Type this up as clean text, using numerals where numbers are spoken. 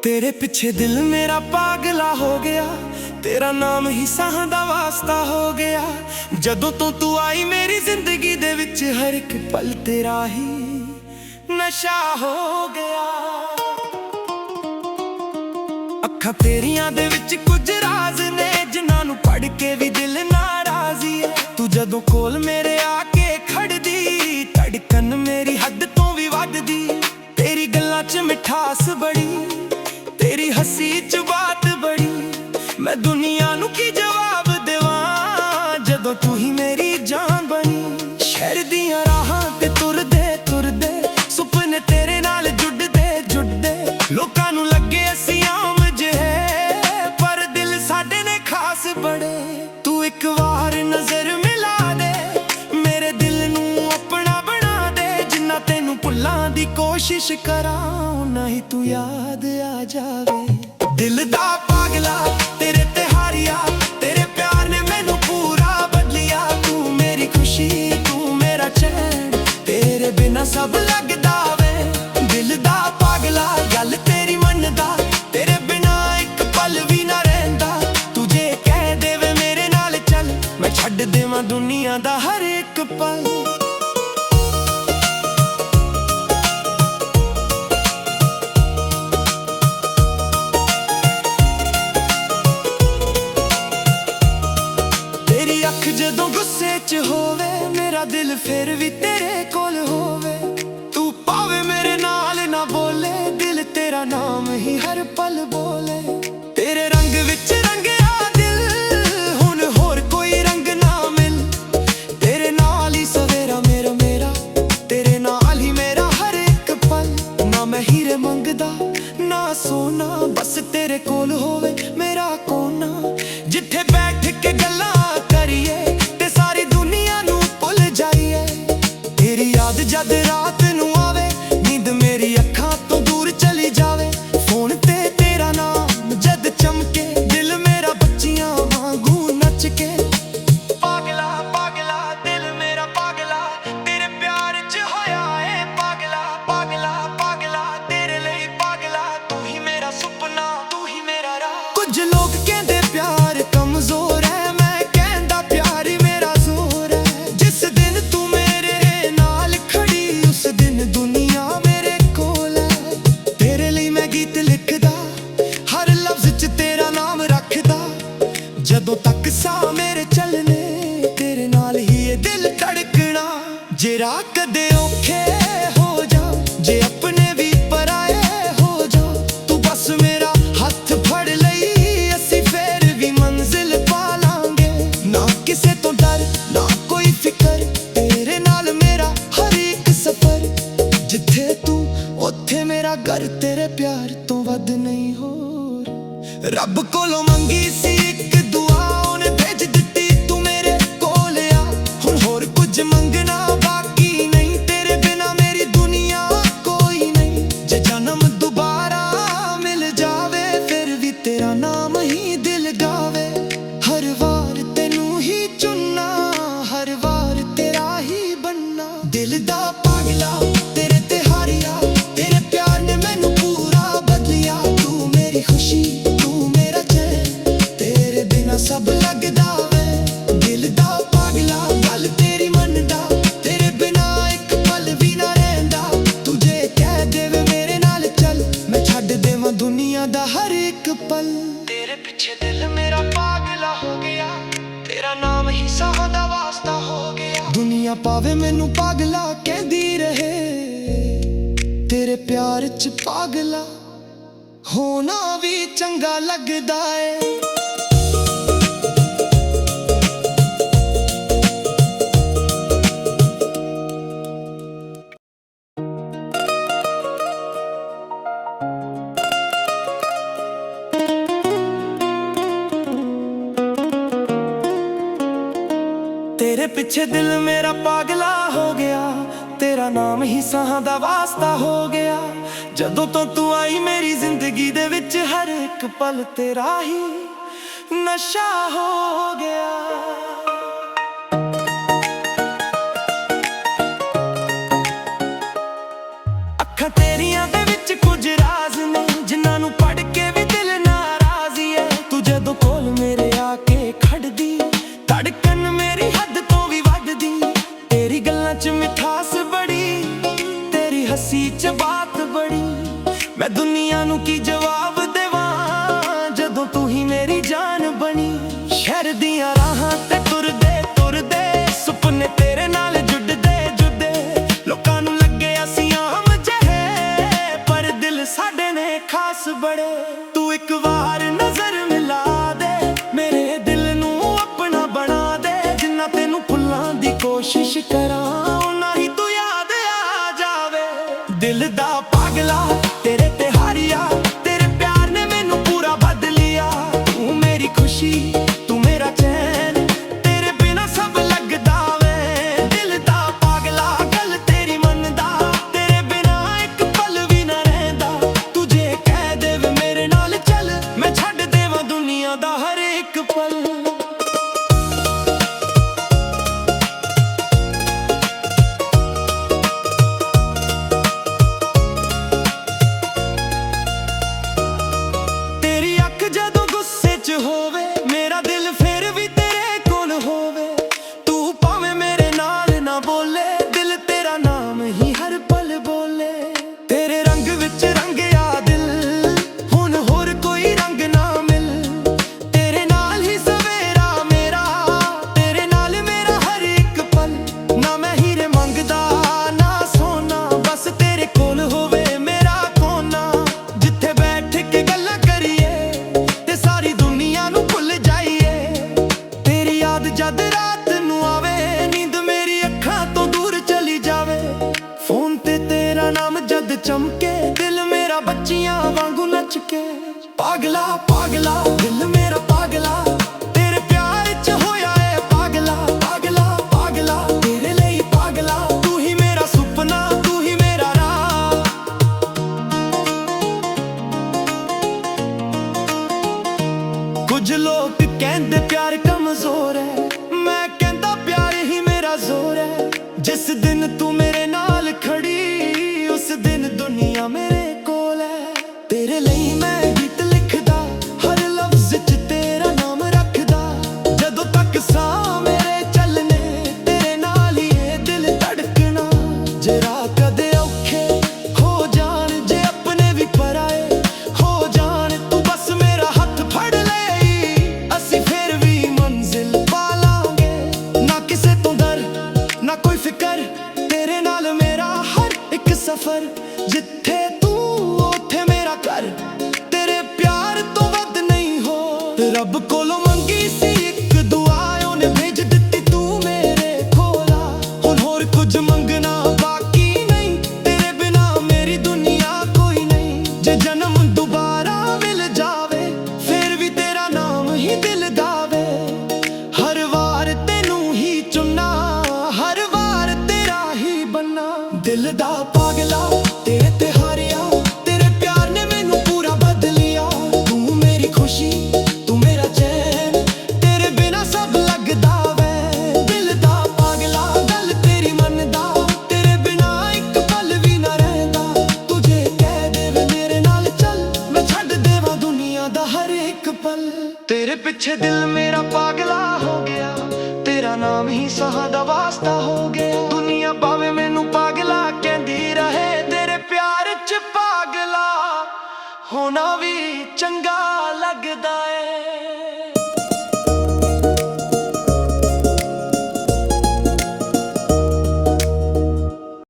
तेरे पिछे दिल मेरा पागला हो गया, तेरा नाम ही साह दा वास्ता हो गया। जदों तो तू आई मेरी जिंदगी दे विच हर एक पल तेरा ही नशा हो गया। अखां तेरियां दे विच कुछ राज ने जिन्हां नूं पढ़ के भी दिल नाराजी है। तू जदों कोल मेरे आके खड़दी, धड़कन मेरी हद तो भी वधदी। तेरी गल्लां च मिठास बड़ी, तेरी हसी च बात बड़ी। मैं दुनिया नू की जवाब देवां जदों तू ही मेरी जान बनी। शहर दियां राहां ते तुरदे तुरदे सुपने तेरे नाल जुड़दे जुड़दे। लोकां नू लगे असीं आम जिहे, पर दिल साडे ने खास बड़े। तू एक वार नजर मिला दे, मेरे दिल नू अपना बना दे। जिन्ना तेनू भुल्लां दी कोशिश करां, उन्ना ही तू याद आ जावे। दिल दा पागला तेरे ते हारिया, तेरे प्यार ने मैनू पूरा बदलिया। तू मेरी खुशी, तू मेरा चैन, तेरे बिना सब लगदा वे। दिल दा पागला गल तेरी मनदा, तेरे बिना एक पल भी ना रहिंदा। तुझे कह देवे मेरे नाल चल, मैं छड्ड देवां दुनिया दा हर एक पल। जदों गुस्से च होवे मेरा दिल फिर भी तेरे कोल होवे। तू पावे मेरे नाल ना बोले, दिल तेरा नाम ही हर पल बोले। तेरे रंग विच रंगया दिल, हुण होर कोई रंग ना मिल। तेरे नाल ही सवेरा मेरा मेरा, तेरे नाल ही मेरा हर एक पल। ना मैं हीरे मंगदा ना सोना, बस तेरे कोल होवे मेरा कोना। जिथे बैठ के गल्लां करिए ते सारी दुनिया नू भुल जाइए। तेरी याद जद रात नू आवे, नींद मेरी अखां तो दूर चली जावे। फोन ते तेरा नाम जद चमके, दिल मेरा बच्चियां वांगू नच के। पागला पागला दिल मेरा पागला, तेरे प्यार च होया है पागला। पागला पागला तेरे लिए पागला, तू ही मेरा सुपना, तू ही मेरा राह। कुछ लोग कहंदे प्यार कमजोर है, मैं कहंदा प्यार मेरा जोर है। जिस दिन तू मेरे नाल खड़ी, उस दिन दुनिया मेरे कोल है। तेरे लिए मैं गीत लिखदा, हर लफ्ज च तेरा नाम रखदा। जदों तक सा मेरे चलने, तेरे नाल ही ये दिल धड़कना। जेरा कदे औखे हो जा, जे अपने भी पराए हो जा। तू बस मेरा हथ फड़ लई, असी फेर भी मंजिल पा लांगे। ना किसे तो डर ना कोई फिकर, तेरे नाल मेरा हर एक सफर। जिथे तू उथे मेरा घर, तेरे प्यार तो वध नहीं होर। रब कोलों मंगी सी एक दुआ, उन्हें भेज दित्ती तू मेरे कोल आ। हुण होर कुछ मंगना बाकी नहीं, तेरे बिना मेरी दुनिया कोई नहीं। जे जन्म दोबारा मिल जावे, फिर भी तेरा नाम ही दिल गावे। हर वार तेनू ही चुनना, हर वार तेरा ही बनना। दिल दा पागला तेरे ते हारिया, तेरे प्यार ने मैनू पूरा बदलिया। तू मेरी खुशी, तू मेरा चैन, तेरे बिना सब लगदा वे। दिल दा पागला गल तेरी मनदा, तेरे बिना एक पल भी ना रहिंदा। तुझे कह देवे मेरे नाल चल, मैं छड्ड देवां दुनिया दा हर एक पल। तेरे पिछे दिल मेरा पागला हो गया, तेरा नाम ही साह दा वास्ता हो गया। दुनिया पावे मैनू पागला कहदी रहे, तेरे प्यार च पागला होना भी चंगा लगदा है। तेरे पिछे दिल मेरा पागला हो गया, तेरा नाम ही साह दा वास्ता हो गया। जदों तो तू आई मेरी जिंदगी दे विच, हर एक पल तेरा ही नशा हो गया। अखां तेरियां दे विच कुछ राज ने, जिन्हां नूं पढ़ ਮੇਰੇ ਆ ਕੇ ਖੜਦੀ, ਧੜਕਣ ਮੇਰੀ ਹੱਦ ਤੋਂ ਵੀ ਵੱਧਦੀ। ਤੇਰੀ ਗੱਲਾਂ 'ਚ ਮਿਠਾਸ ਬੜੀ, ਤੇਰੀ ਹੱਸੀ 'ਚ ਬਾਤ ਬੜੀ। ਮੈਂ ਦੁਨੀਆ ਨੂੰ ਕੀ ਜਵਾਬ ਦੇਵਾਂ ਜਦੋਂ ਤੂੰ ਹੀ ਮੇਰੀ ਜਾਨ ਬਣੀ। ਸ਼ਹਿਰ ਦੀਆਂ ਰਾਹਾਂ ਤੇ ਤੁਰਦੇ ਤੁਰਦੇ ਸੁਪਨੇ ਤੇਰੇ ਨਾਲ ਜੁੜਦੇ ਜੁੜਦੇ। ਲੋਕਾਂ ਨੂੰ ਲੱਗੇ ਅਸੀਂ ਆਮ ਜਿਹੇ, ਪਰ ਦਿਲ ਸਾਡੇ ਨੇ ਖਾਸ ਬੜੇ। ਤੂੰ ਇੱਕ ਵਾਰ ਨਜ਼ਰ ਮਿਲਾ ਦੇ, ਮੇਰੇ ਦਿਲ ਨੂੰ ਆਪਣਾ ਬਣਾ ਦੇ। ਜਿੰਨਾ ਤੈਨੂੰ ਭੁੱਲਣ ਦੀ ਕੋਸ਼ਿਸ਼ ਕਰਾਂ, ਓਨਾ ਹੀ ਤੂੰ ਯਾਦ ਆ ਜਾਵੇ। ਦਿਲ ਦਾ ਪਾਗਲਾ ਤੇਰੇ ਤੇ ਹਾਰਿਆ, ਤੇਰੇ ਪਿਆਰ ਨੇ ਮੈਨੂੰ ਪੂਰਾ ਬਦਲਿਆ। ਤੂੰ ਮੇਰੀ ਖੁਸ਼ੀ, ਤੂੰ ਮੇਰਾ ਚੈਨ, ਤੇਰੇ ਬਿਨਾ ਸਭ ਲੱਗਦਾ ਵੇ। ਦਿਲ ਦਾ ਪਾਗਲਾ ਗੱਲ ਤੇਰੀ ਮੰਨਦਾ, ਤੇਰੇ ਬਿਨਾ ਇੱਕ ਪਲ ਵੀ ਨਾ ਰਹਿੰਦਾ। ਤੂੰ ਜੇ ਕਹਿ ਦੇ ਵੇ ਮੇਰੇ ਨਾਲ ਚੱਲ, ਮੈਂ ਛੱਡ ਦੇਵਾਂ ਦੁਨੀਆ ਦਾ ਹਰ ਇੱਕ ਪਲ। ਜਦੋਂ ਗੁੱਸੇ 'ਚ ਹੋਵੇ ਮੇਰਾ ਦਿਲ ਫੇਰ ਵੀ ਤੇਰੇ ਕੋਲ ਹੋਵੇ। ਤੂੰ ਭਾਵੇਂ ਮੇਰੇ ਨਾਲ ਨਾ ਬੋਲੇ, ਦਿਲ ਤੇਰਾ ਨਾਮ ਹੀ ਹਰ ਪਲ ਬੋਲੇ। ਤੇਰੇ ਰੰਗ ਵਿੱਚ ਰੰਗਿਆ ਦਿਲ, ਹੁਣ ਹੋਰ ਕੋਈ ਰੰਗ ਨਾ ਮਿਲ। ਤੇਰੇ ਨਾਲ ਹੀ ਸਵੇਰਾ ਮੇਰਾ, ਤੇਰੇ ਨਾਲ ਮੇਰਾ ਹਰ ਇੱਕ ਪਲ। ਨਾ ਮੈਂ ਹੀਰੇ ਮੰਗਦਾ ਨਾ ਸੋਨਾ, ਬਸ ਤੇਰੇ ਕੋਲ ਹੋਵੇ ਮੇਰਾ ਕੋਨਾ। ਜਿੱਥੇ ਬੈਠ ਕੇ ਗੱਲਾਂ ਕਰੀਏ ਤੇ ਸਾਰੀ ਦੁਨੀਆ ਨੂੰ ਭੁੱਲ ਜਾਈਏ। ਤੇਰੀ ਯਾਦ ਜਦ ਰਾਤ ਨੂੰ ਆਵੇ, ਨੀਂਦ ਮੇਰੀ ਅੱਖਾਂ ਤੋਂ ਦੂਰ ਚਲੀ ਜਾਵੇ। ਫੋਨ ਤੇ ਤੇਰਾ ਨਾਮ ਜਦ ਚਮਕੇ, ਦਿਲ ਮੇਰਾ ਬੱਚਿਆਂ ਵਾਂਗੂ ਨੱਚ ਕੇ। ਪਾਗਲਾ ਪਾਗਲਾ ਦਿਲ ਮੇਰਾ ਪਾਗਲਾ, ਤੇਰੇ ਪਿਆਰ 'ਚ ਹੋਇਆ ਏ ਪਾਗਲਾ। ਪਾਗਲਾ ਪਾਗਲਾ ਤੇਰੇ ਲਈ ਪਾਗਲਾ, ਤੂੰ ਹੀ ਮੇਰਾ ਸੁਪਨਾ, ਤੂੰ ਹੀ ਮੇਰਾ ਰਾਹ। ਕੁਝ ਲੋਕ ਕਹਿੰਦੇ ਪਿਆਰ ਕਮਜ਼ੋਰ ਹੈ, ਮੈਂ ਕਹਿੰਦਾ ਪਿਆਰ ਹੀ ਮੇਰਾ ਜ਼ੋਰ ਹੈ। ਜਿਸ ਦਿਨ ਤੂੰ ਮੇਰੇ ਨਾਲ ਖੜੀ, ਉਸ ਦਿਨ ਦੁਨੀਆ ਮੇਰੇ ਕੋਲ ਹੈ। ਤੇਰੇ ਲਈ ਮੈਂ ਗੀਤ ਲਿਖਦਾ, ਹਰ ਲਫ਼ਜ਼ 'ਚ ਤੇਰਾ ਨਾਮ ਰੱਖਦਾ। ਜਦੋਂ ਤੱਕ ਸਾਹ ਮੇਰੇ ਚੱਲਣੇ, ਤੇਰੇ ਨਾਲ ਹੀ ਇਹ ਦਿਲ ਧੜਕਣਾ। ਜਰਾ ਕਦੇ ਔਖੇ ਹੋ ਜਾਣ, ਜੇ ਆਪਣੇ ਵੀ ਪਰਾਏ ਹੋ ਜਾਣ, ਤੂੰ ਬਸ ਮੇਰਾ ਹੱਥ ਫੜ ਲੈ, ਅਸੀਂ ਫੇਰ ਵੀ ਮੰਜ਼ਿਲ ਪਾ ਲਾਂਗੇ। ਨਾ ਕਿਸੇ ਤੋਂ ਡਰ ਨਾ ਕੋਈ ਫਿਕਰ, ਤੇਰੇ ਨਾਲ ਮੇਰਾ ਹਰ ਇੱਕ ਸਫ਼ਰ। ਜਿੱਥੇ ਤੂੰ ਉੱਥੇ ਮੇਰਾ ਘਰ, ਤੇਰੇ ਪਿਆਰ ਤੋਂ ਵੱਧ ਨਹੀਂ ਹੋ। ਰੱਬ ਕੋਲੋਂ ਮੰਗੀ ਸੀ ਇੱਕ ਦੁਆ, ਉਹਨੇ ਭੇਜ ਦਿੱਤੀ ਤੂੰ ਮੇਰੇ ਕੋਲ ਆ। ਹੁਣ ਹੋਰ ਕੁਝ ਮੰਗਣਾ ਬਾਕੀ ਨਹੀਂ, ਤੇਰੇ ਬਿਨਾ ਮੇਰੀ ਦੁਨੀਆ ਕੋਈ ਨਹੀਂ। ਜੇ ਜਨਮ ਦੁਬਾਰਾ ਮਿਲ ਜਾਵੇ, ਫੇਰ ਵੀ ਤੇਰਾ ਨਾਮ ਹੀ ਦਿਲ ਗਾਵੇ। ਹਰ ਵਾਰ ਤੈਨੂੰ ਹੀ ਚੁਣਨਾ, ਹਰ ਵਾਰ ਤੇਰਾ ਹੀ ਬੰਨਾ। ਦਿਲ ਦਾ ਪਾਗਲਾ ਤੇਰੇ ਤੇ ਹਾਰਿਆ, ਤੇਰੇ ਪਿਆਰ ਨੇ ਮੈਨੂੰ ਪੂਰਾ ਬਦਲਿਆ। ਤੂੰ ਮੇਰੀ ਖੁਸ਼ੀ, ਤੂੰ ਮੇਰਾ ਚੈਨ, ਤੇਰੇ ਬਿਨਾ ਸਭ ਲੱਗਦਾ ਵੇ। ਦਿਲ ਦਾ ਪਾਗਲਾ ਗੱਲ ਤੇਰੀ ਮੰਨਦਾ, ਤੇਰੇ ਬਿਨਾ ਇੱਕ ਪਲ ਵੀ ਨਾ ਰਹਿੰਦਾ। ਤੂੰ ਜੇ ਕਹਿ ਦੇ ਵੇ ਮੇਰੇ ਨਾਲ ਚੱਲ, ਮੈਂ ਛੱਡ ਦੇਵਾਂ ਦੁਨੀਆ ਦਾ ਹਰ ਇੱਕ ਪਲ। ਤੇਰੇ ਪਿੱਛੇ ਦਿਲ ਮੇਰਾ ਪਾਗਲਾ ਹੋ ਗਿਆ, ਤੇਰਾ ਨਾਮ ਹੀ ਸਾਹਾਂ ਦਾ ਵਾਸਤਾ ਹੋ ਗਿਆ। ਦੁਨੀਆ ਭਾਵੇਂ ਮੈਨੂੰ ਪਾਗਲਾ ਕਹਿੰਦੀ ਰਹੇ, ਤੇਰੇ ਪਿਆਰ 'ਚ ਪਾਗਲਾ ਹੋਣਾ ਵੀ ਚੰਗਾ।